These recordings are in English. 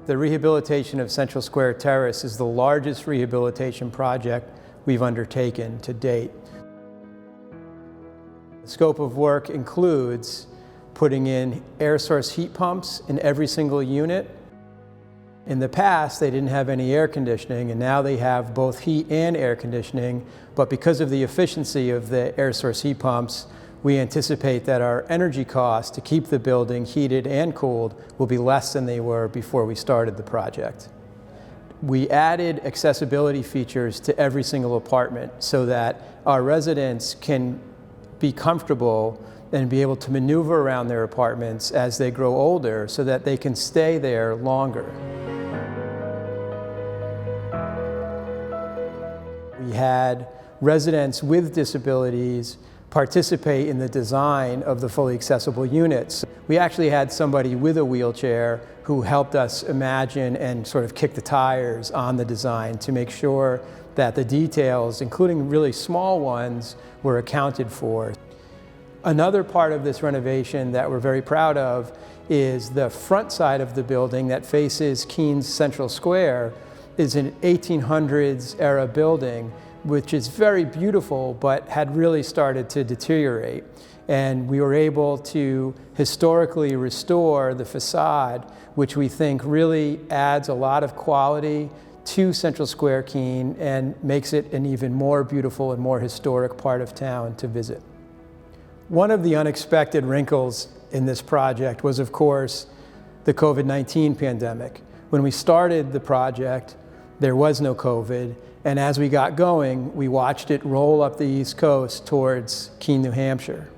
The rehabilitation of Central Square Terrace is the largest rehabilitation project we've undertaken to date. The scope of work includes putting in air source heat pumps in every single unit. In the past, they didn't have any air conditioning, and now they have both heat and air conditioning. But because of the efficiency of the air source heat pumps, we anticipate that our energy costs to keep the building heated and cooled will be less than they were before we started the project. We added accessibility features to every single apartment so that our residents can be comfortable and be able to maneuver around their apartments as they grow older so that they can stay there longer. We had residents with disabilities participate in the design of the fully accessible units. We actually had somebody with a wheelchair who helped us imagine and sort of kick the tires on the design to make sure that the details, including really small ones, were accounted for. Another part of this renovation that we're very proud of is the front side of the building that faces Keene's Central Square is an 1800s era building, which is very beautiful, but had really started to deteriorate. And we were able to historically restore the facade, which we think really adds a lot of quality to Central Square Keene and makes it an even more beautiful and more historic part of town to visit. One of the unexpected wrinkles in this project was, of course, the COVID-19 pandemic. When we started the project, there was no COVID, and as we got going, we watched it roll up the East Coast towards Keene, New Hampshire.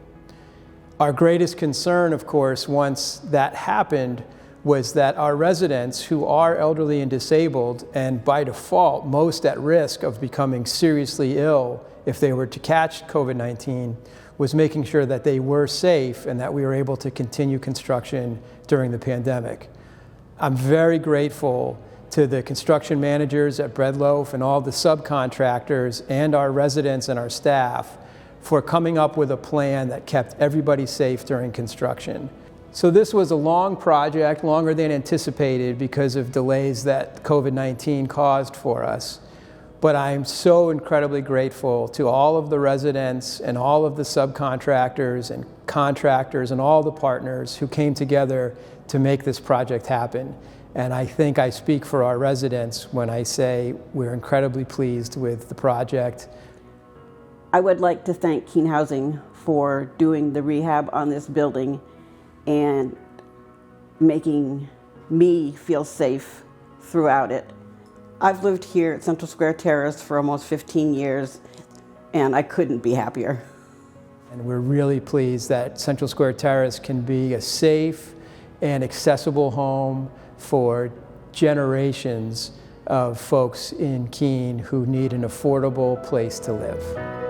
Our greatest concern, of course, once that happened, was that our residents, who are elderly and disabled, and by default most at risk of becoming seriously ill if they were to catch COVID-19, was making sure that they were safe and that we were able to continue construction during the pandemic. I'm very grateful to the construction managers at Breadloaf and all the subcontractors and our residents and our staff for coming up with a plan that kept everybody safe during construction. So this was a long project, longer than anticipated because of delays that COVID-19 caused for us. But I'm so incredibly grateful to all of the residents and all of the subcontractors and contractors and all the partners who came together to make this project happen. And I think I speak for our residents when I say we're incredibly pleased with the project. I would like to thank Keene Housing for doing the rehab on this building and making me feel safe throughout it. I've lived here at Central Square Terrace for almost 15 years, and I couldn't be happier. And we're really pleased that Central Square Terrace can be a safe and accessible home for generations of folks in Keene who need an affordable place to live.